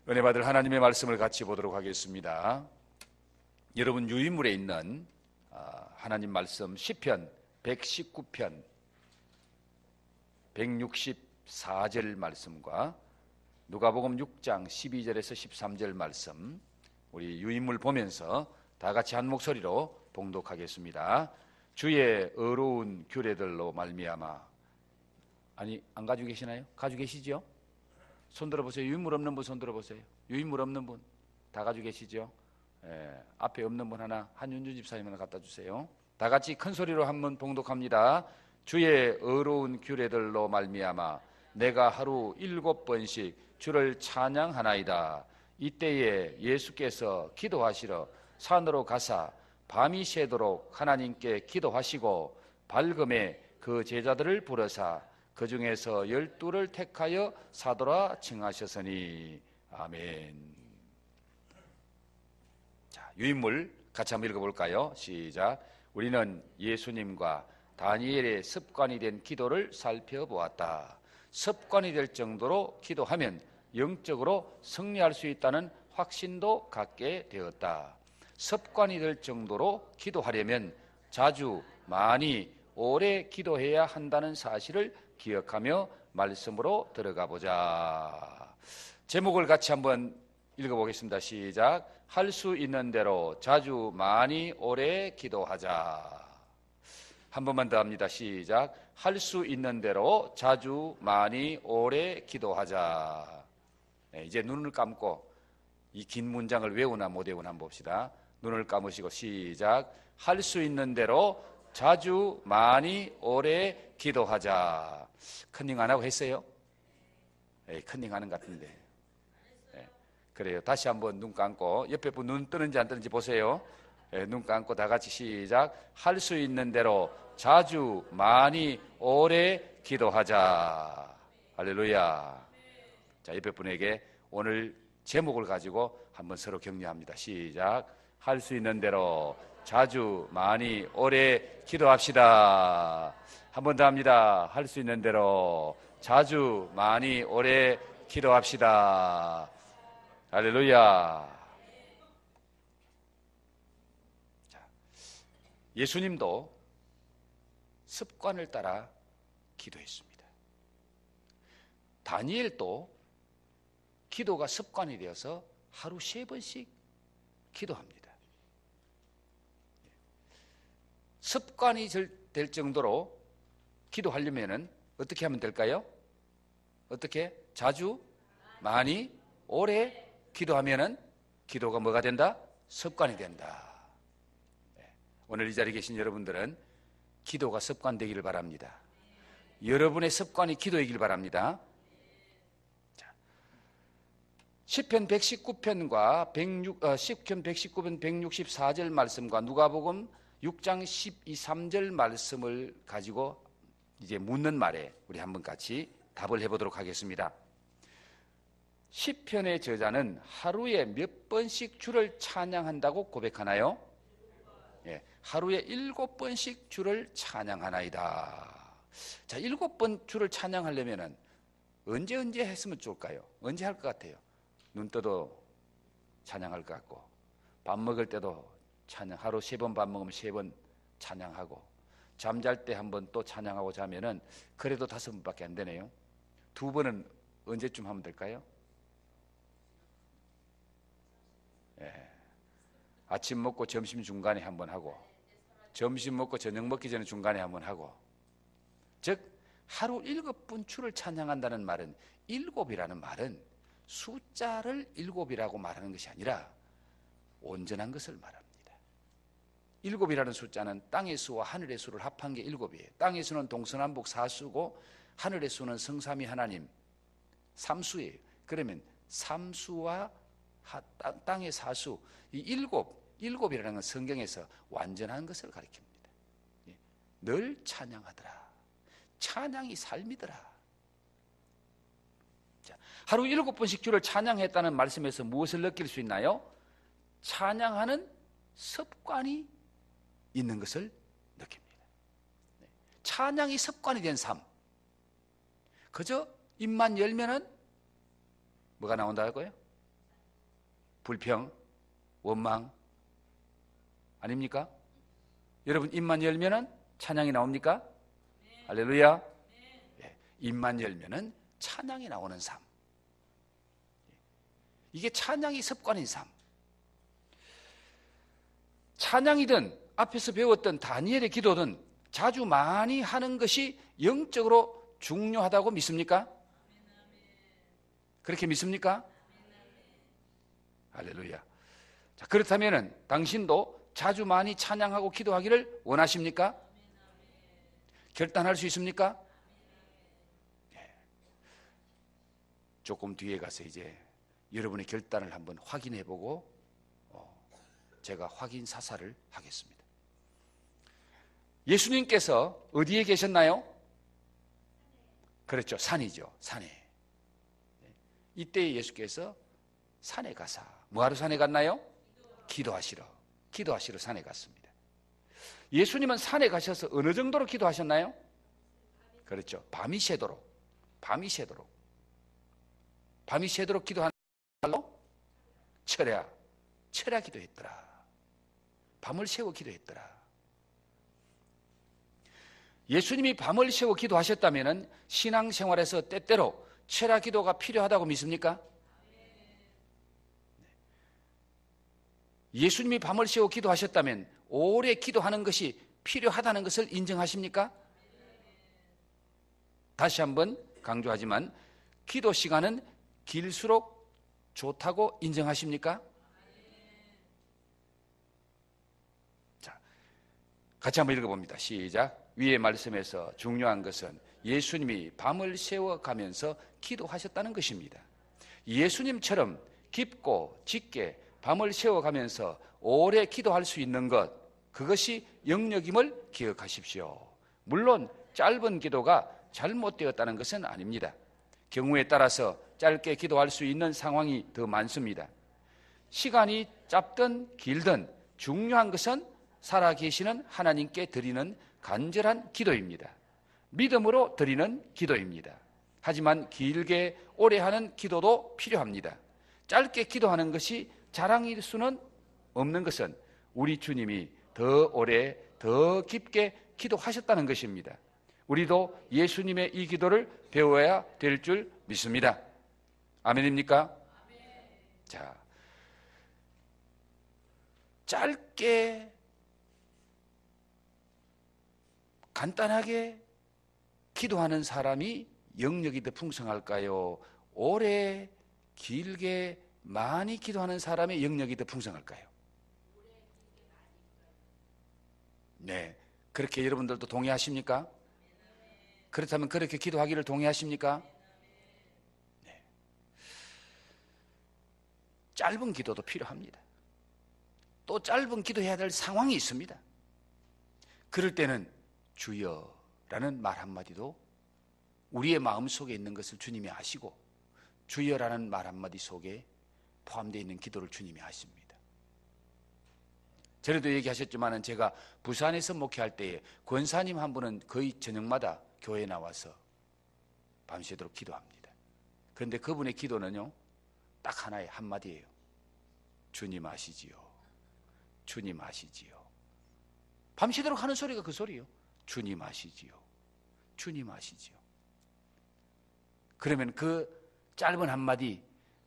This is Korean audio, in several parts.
은혜 받을 하나님의 말씀을 같이 보도록 하겠습니다. 여러분 유인물에 있는 하나님 말씀 시편 119편 164절 말씀과 누가복음 6장 12절에서 13절 말씀, 우리 유인물 보면서 다 같이 한 목소리로 봉독하겠습니다. 주의 의로운 규례들로 말미암아. 아니, 안 가지고 계시나요? 가지고 계시죠? 손 들어보세요. 유인물 없는 분 손 들어보세요. 유인물 없는 분 다 가지고 계시죠? 앞에 없는 분 하나, 한윤주 집사님 하나 갖다 주세요. 다 같이 큰 소리로 한번 봉독합니다. 주의 의로운 규례들로 말미암아 내가 하루 7번씩 주를 찬양하나이다. 이때에 예수께서 기도하시러 산으로 가사 밤이 새도록 하나님께 기도하시고 밝음에 그 제자들을 부르사 그 중에서 12를 택하여 사도라 칭하셨으니. 아멘. 자, 유인물 같이 한번 읽어볼까요? 시작. 우리는 예수님과 다니엘의 습관이 된 기도를 살펴보았다. 습관이 될 정도로 기도하면 영적으로 승리할 수 있다는 확신도 갖게 되었다. 습관이 될 정도로 기도하려면 자주, 많이, 오래 기도해야 한다는 사실을 기억하며 말씀으로 들어가 보자. 제목을 같이 한번 읽어보겠습니다. 시작. 할 수 있는 대로 자주, 많이, 오래 기도하자. 한 번만 더 합니다. 시작. 할 수 있는 대로 자주, 많이, 오래 기도하자. 이제 눈을 감고 이 긴 문장을 외우나 못 외우나 한번 봅시다. 눈을 감으시고 시작. 할 수 있는 대로 자주, 많이, 오래 기도하자. 컨닝 안 하고 했어요? 컨닝 하는 것 같은데. 그래요. 다시 한번 눈 감고 옆에 분 눈 뜨는지 안 뜨는지 보세요. 눈 감고 다 같이 시작. 할 수 있는 대로 자주, 많이, 오래 기도하자. 할렐루야. 자, 옆에 분에게 오늘 제목을 가지고 한번 서로 격려합니다. 시작. 할 수 있는 대로 자주, 많이, 오래 기도합시다. 한 번 더 합니다. 할 수 있는 대로 자주, 많이, 오래 기도합시다. 할렐루야. 자, 예수님도 습관을 따라 기도했습니다. 다니엘도 기도가 습관이 되어서 하루 3번씩 기도합니다. 습관이 될 정도로 기도하려면 어떻게 하면 될까요? 어떻게? 자주, 많이, 오래 기도하면은 기도가 뭐가 된다? 습관이 된다. 오늘 이 자리에 계신 여러분들은 기도가 습관되기를 바랍니다. 여러분의 습관이 기도이길 바랍니다. 시편 119편과 시편 119편 164절 말씀과 누가복음 6장 12, 3절 말씀을 가지고 이제 묻는 말에 우리 한번 같이 답을 해보도록 하겠습니다. 시편의 저자는 하루에 몇 번씩 주를 찬양한다고 고백하나요? 하루에 7번씩 주를 찬양하나이다. 자, 7번 주를 찬양하려면 언제 했으면 좋을까요? 언제 할 것 같아요? 눈 떠도 찬양할 것 같고, 밥 먹을 때도 찬양, 하루 3번 밥 먹으면 3번 찬양하고, 잠잘 때 한 번 또 찬양하고 자면은 그래도 5번밖에 안 되네요. 2번은 언제쯤 하면 될까요? 아침 먹고 점심 중간에 한 번 하고, 점심 먹고 저녁 먹기 전에 중간에 한 번 하고, 즉 하루 7번 주를 찬양한다는 말은 7이라는 말은 숫자를 7이라고 말하는 것이 아니라 온전한 것을 말합니다. 7이라는 숫자는 땅의 수와 하늘의 수를 합한 게 7이에요. 땅의 수는 동서남북 4수고 하늘의 수는 성삼위 하나님 3수예요. 그러면 3수와 땅의 4수, 이 7이라는 건 성경에서 완전한 것을 가리킵니다. 늘 찬양하더라. 찬양이 삶이더라. 자, 하루 7번씩 주를 찬양했다는 말씀에서 무엇을 느낄 수 있나요? 찬양하는 습관이 있는 것을 느낍니다. 찬양이 습관이 된 삶. 그저 입만 열면은 뭐가 나온다고요? 불평, 원망 아닙니까? 여러분 입만 열면은 찬양이 나옵니까? 할렐루야. 입만 열면은 찬양이 나오는 삶. 이게 찬양이 습관인 삶. 찬양이든 앞에서 배웠던 다니엘의 기도든 자주 많이 하는 것이 영적으로 중요하다고 믿습니까? 그렇게 믿습니까? 할렐루야. 자, 그렇다면 당신도 자주 많이 찬양하고 기도하기를 원하십니까? 결단할 수 있습니까? 조금 뒤에 가서 이제 여러분의 결단을 한번 확인해 보고 제가 확인 사살을 하겠습니다. 예수님께서 어디에 계셨나요? 그렇죠. 산이죠. 산에. 이때 예수께서 산에 가사 뭐하러 산에 갔나요? 기도하시러 산에 갔습니다. 예수님은 산에 가셔서 어느 정도로 기도하셨나요? 그렇죠. 밤이 새도록 기도하는 말로 철야 기도했더라. 밤을 새워 기도했더라. 예수님이 밤을 새워 기도하셨다면 신앙생활에서 때때로 철야 기도가 필요하다고 믿습니까? 예수님이 밤을 새워 기도하셨다면 오래 기도하는 것이 필요하다는 것을 인정하십니까? 다시 한번 강조하지만 기도 시간은 길수록 좋다고 인정하십니까? 자, 같이 한번 읽어봅니다. 시작. 위의 말씀에서 중요한 것은 예수님이 밤을 새워가면서 기도하셨다는 것입니다. 예수님처럼 깊고 짙게 밤을 새워가면서 오래 기도할 수 있는 것, 그것이 영역임을 기억하십시오. 물론 짧은 기도가 잘못되었다는 것은 아닙니다. 경우에 따라서 짧게 기도할 수 있는 상황이 더 많습니다. 시간이 짧든 길든 중요한 것은 살아계시는 하나님께 드리는 간절한 기도입니다. 믿음으로 드리는 기도입니다. 하지만 길게 오래 하는 기도도 필요합니다. 짧게 기도하는 것이 자랑일 수는 없는 것은 우리 주님이 더 오래 더 깊게 기도하셨다는 것입니다. 우리도 예수님의 이 기도를 배워야 될 줄 믿습니다. 아멘입니까? 자, 짧게 간단하게 기도하는 사람이 영역이 더 풍성할까요? 오래 길게 많이 기도하는 사람의 영역이 더 풍성할까요? 네, 그렇게 여러분들도 동의하십니까? 그렇다면 그렇게 기도하기를 동의하십니까? 네. 짧은 기도도 필요합니다. 또 짧은 기도해야 될 상황이 있습니다. 그럴 때는 주여라는 말 한마디도 우리의 마음속에 있는 것을 주님이 아시고 주여라는 말 한마디 속에 포함되어 있는 기도를 주님이 아십니다. 전에도 얘기하셨지만 제가 부산에서 목회할 때에 권사님 한 분은 거의 저녁마다 교회에 나와서 밤새도록 기도합니다. 그런데 그분의 기도는요, 딱 하나의 한마디예요. 주님 아시지요. 주님 아시지요. 밤새도록 하는 소리가 그 소리예요. 주님 아시지요. 주님 아시지요. 그러면 그 짧은 한마디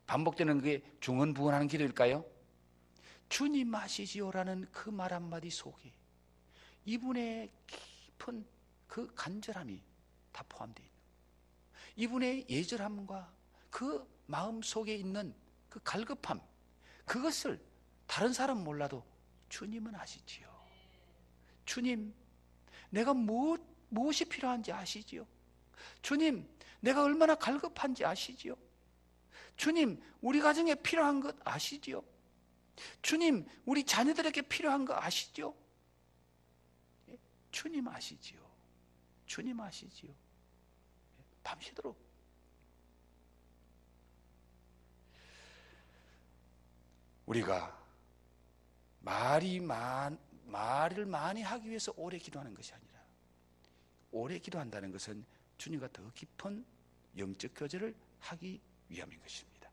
반복되는 게 중언부언하는 기도일까요? 주님 아시지요라는 그 말 한마디 속에 이분의 깊은 그 간절함이 다 포함되어 있는 거예요. 이분의 예절함과 그 마음 속에 있는 그 갈급함, 그것을 다른 사람 몰라도 주님은 아시지요. 주님, 내가 무엇이 필요한지 아시지요. 주님, 내가 얼마나 갈급한지 아시지요. 주님, 우리 가정에 필요한 것 아시지요. 주님, 우리 자녀들에게 필요한 거 아시지요. 주님 아시지요. 주님 아시지요. 밤새도록. 우리가 말을 많이 하기 위해서 오래 기도하는 것이 아니라 오래 기도한다는 것은 주님과 더 깊은 영적 교제를 하기 위함인 것입니다.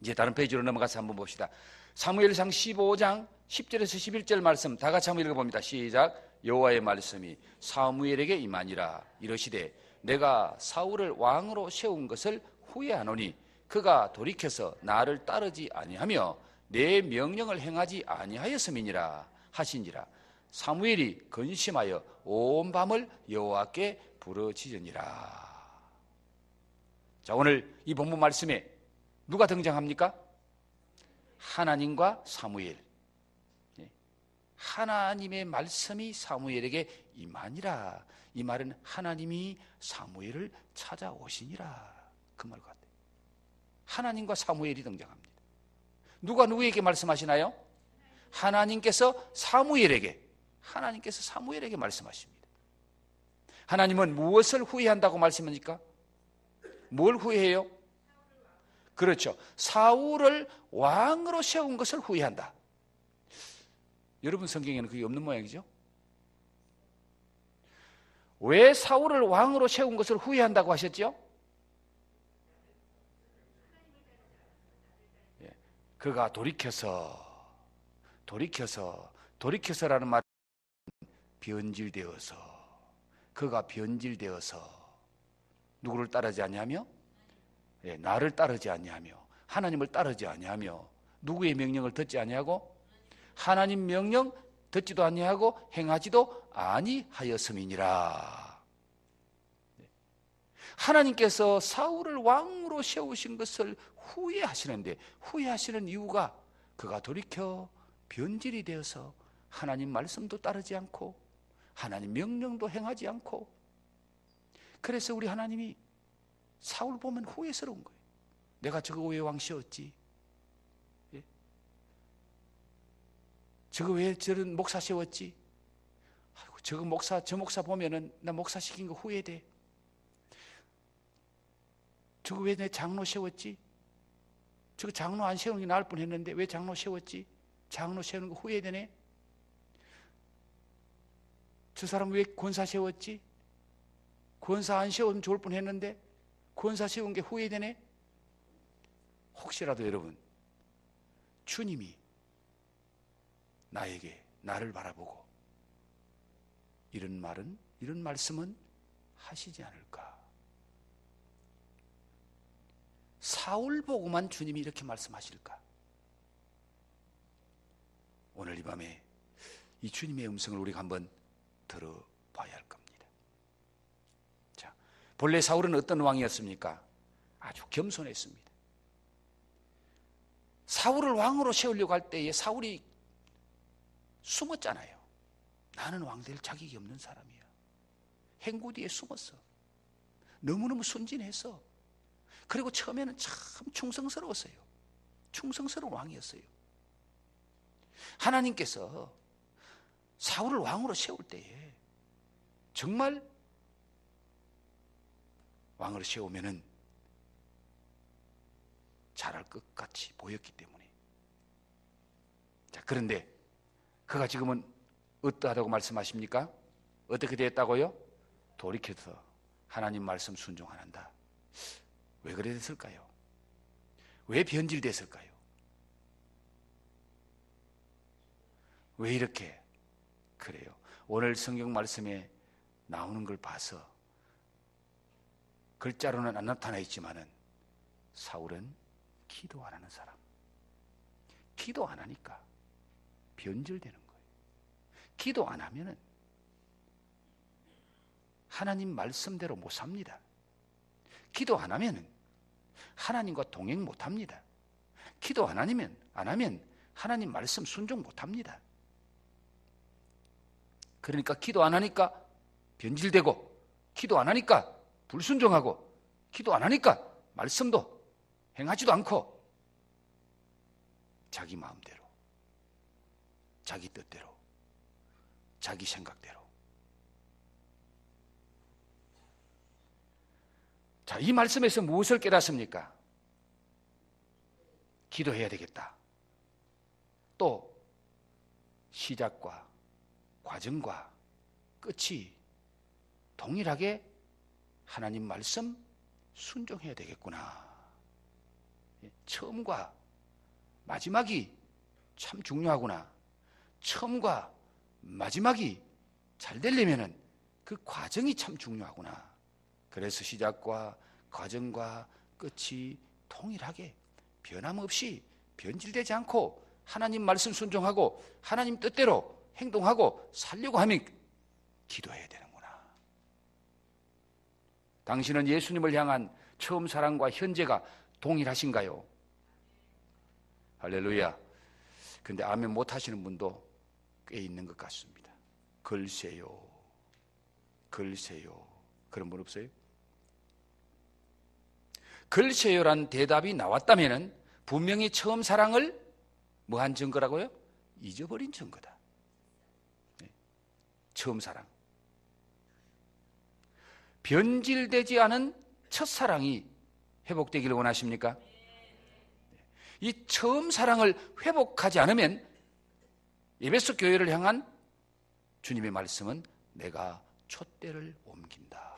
이제 다른 페이지로 넘어가서 한번 봅시다. 사무엘상 15장 10절에서 11절 말씀 다 같이 한번 읽어봅니다. 시작. 여호와의 말씀이 사무엘에게 임하니라. 이르시되 내가 사울을 왕으로 세운 것을 후회하노니 그가 돌이켜서 나를 따르지 아니하며 내 명령을 행하지 아니하였음이니라 하시니라. 사무엘이 근심하여 온 밤을 여호와께 부르짖으니라. 자, 오늘 이 본문 말씀에 누가 등장합니까? 하나님과 사무엘. 하나님의 말씀이 사무엘에게 임하니라. 이 말은 하나님이 사무엘을 찾아오시니라, 그 말 같아요. 하나님과 사무엘이 등장합니다. 누가 누구에게 말씀하시나요? 하나님께서 사무엘에게 말씀하십니다. 하나님은 무엇을 후회한다고 말씀합니까? 뭘 후회해요? 그렇죠. 사울을 왕으로 세운 것을 후회한다. 여러분 성경에는 그게 없는 모양이죠. 왜 사울을 왕으로 세운 것을 후회한다고 하셨죠? 그가 돌이켜서라는 말은 그가 변질되어서 누구를 따르지 아니하며? 나를 따르지 아니하며 하나님을 따르지 아니하며 누구의 명령을 듣지 아니하고 하나님 명령 듣지도 아니하고 행하지도 아니하였음이니라. 하나님께서 사울을 왕으로 세우신 것을 후회하시는데, 후회하시는 이유가 그가 돌이켜 변질이 되어서 하나님 말씀도 따르지 않고 하나님 명령도 행하지 않고, 그래서 우리 하나님이 사울 보면 후회스러운 거예요. 내가 저거 왜 왕 세웠지? 저거 왜 저런 목사 세웠지? 아이고, 저 목사 보면은 나 목사 시킨 거 후회돼. 저거 왜 내 장로 세웠지? 저거 장로 안 세우는 게 나을 뻔했는데 왜 장로 세웠지? 장로 세우는 거 후회되네. 저 사람 왜 권사 세웠지? 권사 안 세우면 좋을 뻔했는데 권사 세운 게 후회되네. 혹시라도 여러분, 주님이 나를 바라보고 이런 말씀은 하시지 않을까? 사울 보고만 주님이 이렇게 말씀하실까? 오늘 이 밤에 이 주님의 음성을 우리가 한번 들어봐야 할 겁니다. 자, 본래 사울은 어떤 왕이었습니까? 아주 겸손했습니다. 사울을 왕으로 세우려고 할 때에 사울이 숨었잖아요. 나는 왕 될 자격이 없는 사람이야. 행구 뒤에 숨었어. 너무너무 순진했어. 그리고 처음에는 참 충성스러웠어요. 충성스러운 왕이었어요. 하나님께서 사울을 왕으로 세울 때에 정말 왕으로 세우면은 잘할 것 같이 보였기 때문에. 자, 그런데 그가 지금은 어떠하다고 말씀하십니까? 어떻게 되었다고요? 돌이켜서 하나님 말씀 순종 안 한다. 왜 그래 됐을까요? 왜 변질됐을까요? 왜 이렇게 그래요? 오늘 성경 말씀에 나오는 걸 봐서 글자로는 안 나타나 있지만은 사울은 기도 안 하는 사람. 기도 안 하니까 변질되는 거예요. 기도 안 하면은 하나님 말씀대로 못 삽니다. 기도 안 하면은 하나님과 동행 못 합니다. 기도 안 하면 하나님 말씀 순종 못 합니다. 그러니까 기도 안 하니까 변질되고, 기도 안 하니까 불순종하고, 기도 안 하니까 말씀도 행하지도 않고 자기 마음대로, 자기 뜻대로, 자기 생각대로. 자, 이 말씀에서 무엇을 깨닫습니까? 기도해야 되겠다. 또 시작과 과정과 끝이 동일하게 하나님 말씀 순종해야 되겠구나. 처음과 마지막이 참 중요하구나. 처음과 마지막이 잘 되려면은 그 과정이 참 중요하구나. 그래서 시작과 과정과 끝이 동일하게 변함없이 변질되지 않고 하나님 말씀 순종하고 하나님 뜻대로 행동하고 살려고 하면 기도해야 되는구나. 당신은 예수님을 향한 처음 사랑과 현재가 동일하신가요? 할렐루야. 근데 아멘 못 하시는 분도 꽤 있는 것 같습니다. 글쎄요. 글쎄요. 그런 분 없어요? 글쎄요란 대답이 나왔다면 분명히 처음 사랑을 뭐한 증거라고요? 잊어버린 증거다. 처음 사랑. 변질되지 않은 첫사랑이 회복되기를 원하십니까? 이 처음 사랑을 회복하지 않으면 에베소 교회를 향한 주님의 말씀은 내가 촛대를 옮긴다.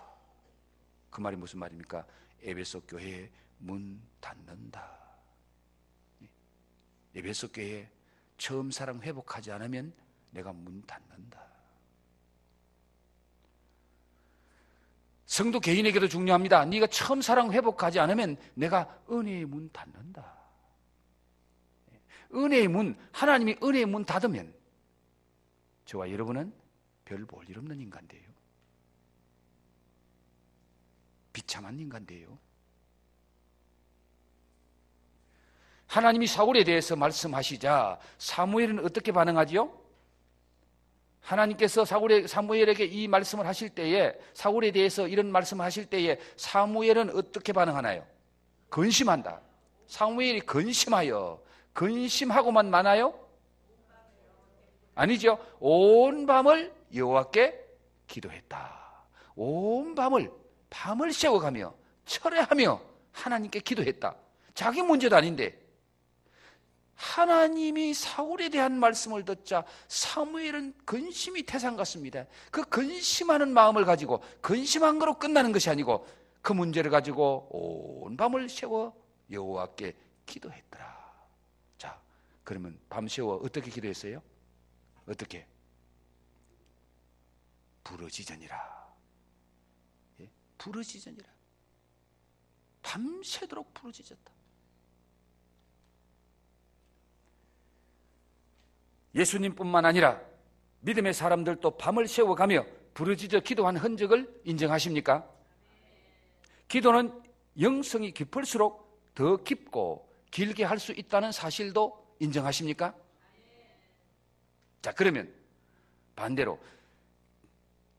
그 말이 무슨 말입니까? 에베소 교회에 문 닫는다. 에베소 교회에 처음 사랑 회복하지 않으면 내가 문 닫는다. 성도 개인에게도 중요합니다. 네가 처음 사랑 회복하지 않으면 내가 은혜의 문 닫는다. 은혜의 문, 하나님이 은혜의 문 닫으면 저와 여러분은 별 볼 일 없는 인간이에요. 비참한 인간이에요. 하나님이 사울에 대해서 말씀하시자 사무엘은 어떻게 반응하지요? 하나님께서 사무엘에게 이 말씀을 하실 때에, 사울에 대해서 이런 말씀을 하실 때에 사무엘은 어떻게 반응하나요? 근심한다. 사무엘이 근심하여, 근심하고만 마나요? 아니죠. 온 밤을 여호와께 기도했다. 온 밤을 새워가며 철회하며 하나님께 기도했다. 자기 문제도 아닌데 하나님이 사울에 대한 말씀을 듣자 사무엘은 근심이 태산 같습니다. 그 근심하는 마음을 가지고 근심한 거로 끝나는 것이 아니고 그 문제를 가지고 온 밤을 새워 여호와께 기도했더라. 자, 그러면 밤 새워 어떻게 기도했어요? 어떻게? 부르짖으니라. 예? 부르짖으니라. 밤새도록 부르짖었다. 예수님뿐만 아니라 믿음의 사람들도 밤을 새워가며 부르짖어 기도한 흔적을 인정하십니까? 기도는 영성이 깊을수록 더 깊고 길게 할 수 있다는 사실도 인정하십니까? 자, 그러면 반대로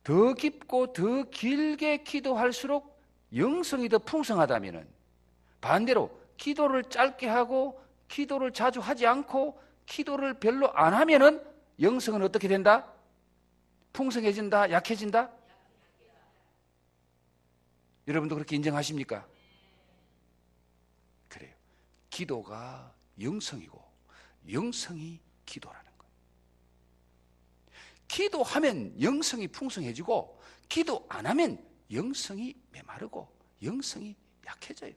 더 깊고 더 길게 기도할수록 영성이 더 풍성하다면 반대로 기도를 짧게 하고 기도를 자주 하지 않고 기도를 별로 안 하면은 영성은 어떻게 된다? 풍성해진다? 약해진다? 여러분도 그렇게 인정하십니까? 그래요. 기도가 영성이고 영성이 기도라는 거예요. 기도하면 영성이 풍성해지고 기도 안 하면 영성이 메마르고 영성이 약해져요.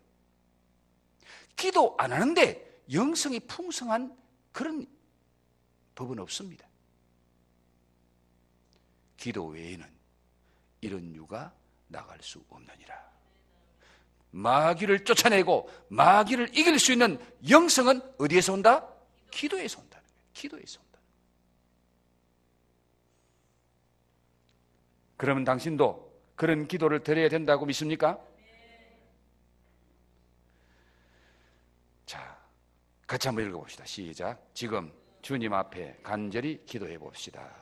기도 안 하는데 영성이 풍성한 그런 법은 없습니다. 기도 외에는 이런 유가 나갈 수 없느니라. 마귀를 쫓아내고 마귀를 이길 수 있는 영성은 어디에서 온다? 기도에서 온다는 거예요. 기도에서 온다. 그러면 당신도 그런 기도를 드려야 된다고 믿습니까? 자, 같이 한번 읽어봅시다. 시작. 지금 주님 앞에 간절히 기도해 봅시다.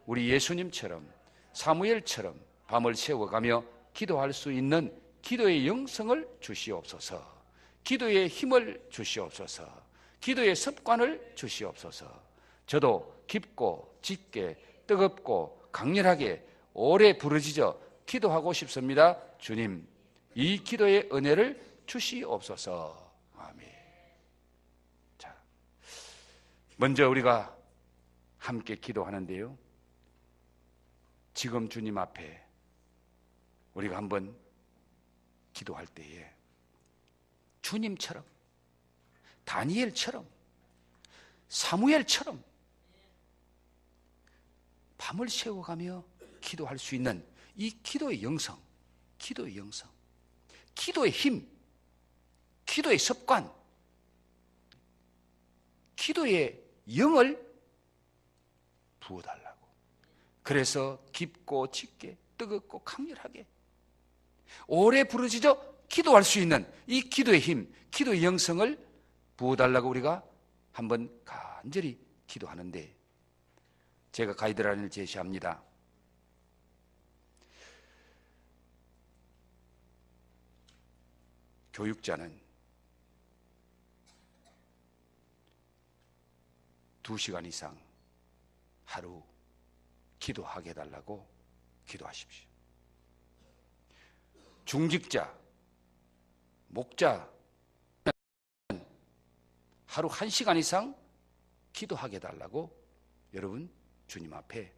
우리 예수님처럼 사무엘처럼 밤을 새워가며 기도할 수 있는 기도의 영성을 주시옵소서. 기도의 힘을 주시옵소서. 기도의 습관을 주시옵소서. 저도 깊고 짙게 뜨겁고 강렬하게 오래 부르짖어 기도하고 싶습니다. 주님, 이 기도의 은혜를 주시옵소서. 아멘. 자, 먼저 우리가 함께 기도하는데요. 지금 주님 앞에 우리가 한번 기도할 때에 주님처럼 다니엘처럼, 사무엘처럼 밤을 새워가며 기도할 수 있는 이 기도의 영성, 기도의 영성, 기도의 힘, 기도의 습관, 기도의 영을 부어달라고. 그래서 깊고 짙게, 뜨겁고 강렬하게 오래 부르짖어 기도할 수 있는 이 기도의 힘, 기도의 영성을 부어달라고 우리가 한번 간절히 기도하는데, 제가 가이드라인을 제시합니다. 교육자는 2시간 이상 하루 기도하게 해달라고 기도하십시오. 중직자, 목자 하루 1시간 이상 기도하게 해달라고 여러분 주님 앞에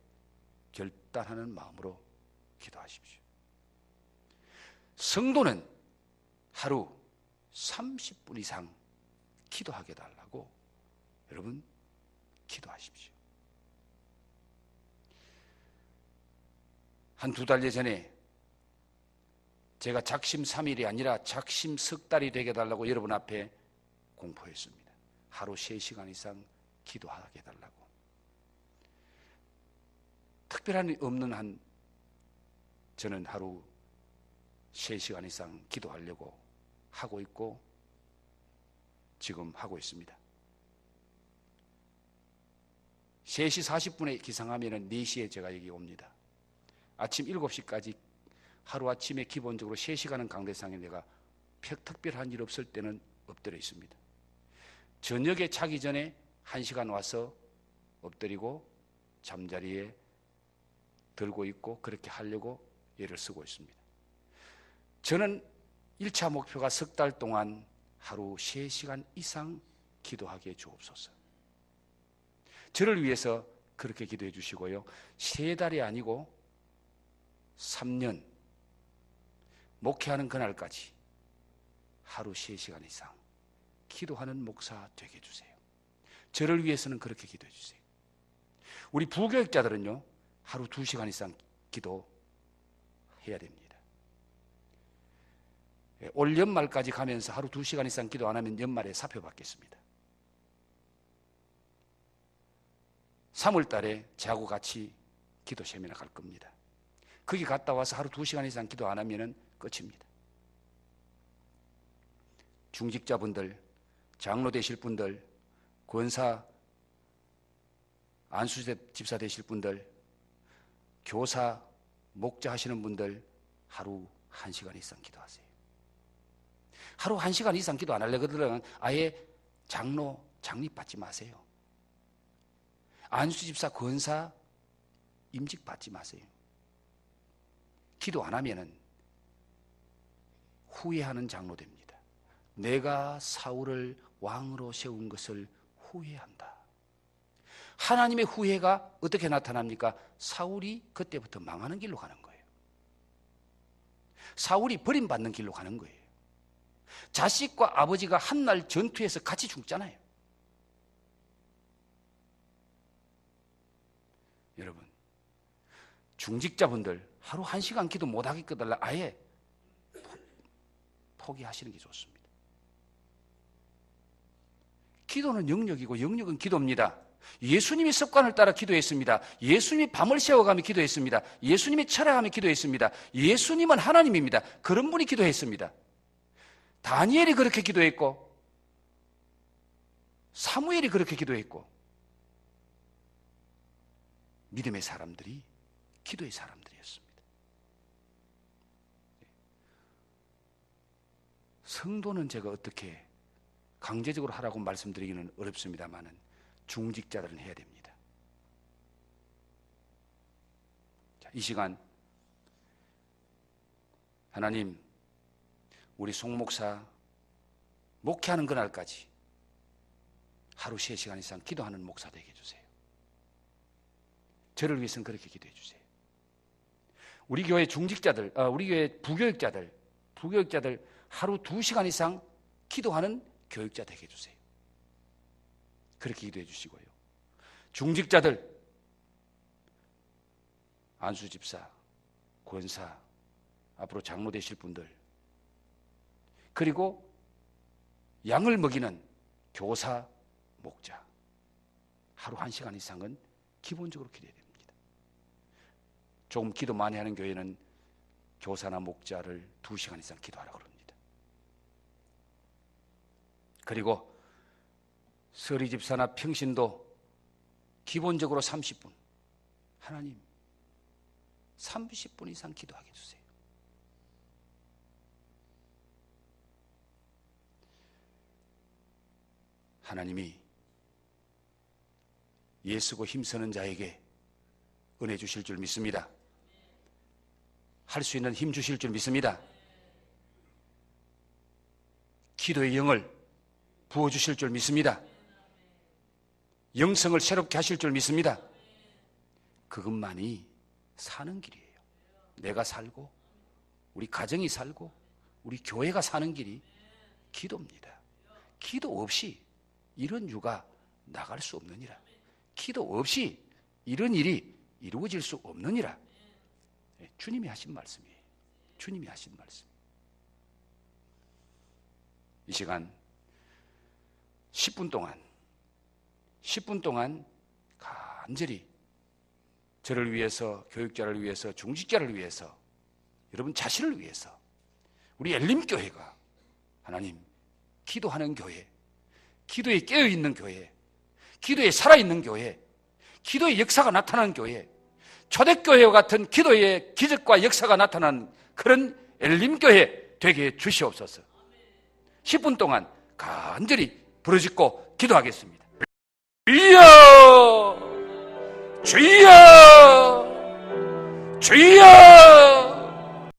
결단하는 마음으로 기도하십시오. 성도는 하루 30분 이상 기도하게 해달라고 여러분 기도하십시오. 한 2달 전에 제가 작심 3일이 아니라 작심 석 달이 되게 해달라고 여러분 앞에 공포했습니다. 하루 3시간 이상 기도하게 해달라고. 특별한 일 없는 한 저는 하루 3시간 이상 기도하려고 하고 있고 지금 하고 있습니다. 3시 40분에 기상하면 4시에 제가 여기 옵니다. 아침 7시까지 하루아침에 기본적으로 3시간은 강대상에 내가 특별한 일 없을 때는 엎드려 있습니다. 저녁에 자기 전에 1시간 와서 엎드리고 잠자리에 들고 있고 그렇게 하려고 애를 쓰고 있습니다. 저는 1차 목표가 석 달 동안 하루 3시간 이상 기도하게 해 주옵소서. 저를 위해서 그렇게 기도해 주시고요. 3달이 아니고 3년 목회하는 그날까지 하루 3시간 이상 기도하는 목사 되게 해주세요. 저를 위해서는 그렇게 기도해 주세요. 우리 부교육자들은요, 하루 2시간 이상 기도해야 됩니다. 올 연말까지 가면서 하루 2시간 이상 기도 안 하면 연말에 사표 받겠습니다. 3월 달에 저하고 같이 기도 세미나 갈 겁니다. 거기 갔다 와서 하루 2시간 이상 기도 안 하면 끝입니다. 중직자분들, 장로 되실 분들, 권사, 안수집 집사 되실 분들, 교사, 목자 하시는 분들 하루 1시간 이상 기도하세요. 하루 1시간 이상 기도 안 하려거든 아예 장로, 장립 받지 마세요. 안수집사, 권사, 임직 받지 마세요. 기도 안 하면은 후회하는 장로 됩니다. 내가 사울을 왕으로 세운 것을 후회한다. 하나님의 후회가 어떻게 나타납니까? 사울이 그때부터 망하는 길로 가는 거예요. 사울이 버림받는 길로 가는 거예요. 자식과 아버지가 한날 전투에서 같이 죽잖아요. 여러분, 중직자분들 하루 1시간 기도 못하겠거든 아예 포기하시는 게 좋습니다. 기도는 영역이고 영역은 기도입니다. 예수님이 습관을 따라 기도했습니다. 예수님이 밤을 새워가며 기도했습니다. 예수님이 철학하며 기도했습니다. 예수님은 하나님입니다. 그런 분이 기도했습니다. 다니엘이 그렇게 기도했고 사무엘이 그렇게 기도했고 믿음의 사람들이 기도의 사람들이었습니다. 성도는 제가 어떻게 강제적으로 하라고 말씀드리기는 어렵습니다만은 중직자들은 해야 됩니다. 자, 이 시간 하나님, 우리 송 목사 목회하는 그날까지 하루 3시간 이상 기도하는 목사 되게 해주세요. 저를 위해서는 그렇게 기도해 주세요. 우리 교회 중직자들, 우리 교회 부교육자들 하루 2시간 이상 기도하는 교육자 되게 해주세요. 그렇게 기도해 주시고요. 중직자들, 안수 집사, 권사, 앞으로 장로 되실 분들, 그리고 양을 먹이는 교사, 목자, 하루 1시간 이상은 기본적으로 기도해야 됩니다. 조금 기도 많이 하는 교회는 교사나 목자를 2시간 이상 기도하라고 그럽니다. 그리고 서리 집사나 평신도 기본적으로 30분, 하나님 30분 이상 기도하게 해주세요. 하나님이 예수고 힘쓰는 자에게 은혜 주실 줄 믿습니다. 할 수 있는 힘 주실 줄 믿습니다. 기도의 영을 부어주실 줄 믿습니다. 영성을 새롭게 하실 줄 믿습니다. 그것만이 사는 길이에요. 내가 살고 우리 가정이 살고 우리 교회가 사는 길이 기도입니다. 기도 없이 이런 육아 나갈 수 없느니라. 기도 없이 이런 일이 이루어질 수 없느니라. 주님이 하신 말씀이에요. 주님이 하신 말씀. 이 시간 10분 동안 간절히 저를 위해서, 교육자를 위해서, 중직자를 위해서, 여러분 자신을 위해서, 우리 엘림교회가 하나님 기도하는 교회, 기도에 깨어있는 교회, 기도에 살아있는 교회, 기도의 역사가 나타나는 교회, 초대교회와 같은 기도의 기적과 역사가 나타나는 그런 엘림교회 되게 주시옵소서. 10분 동안 간절히 부르짖고 기도하겠습니다. 주여! 주여! 주여!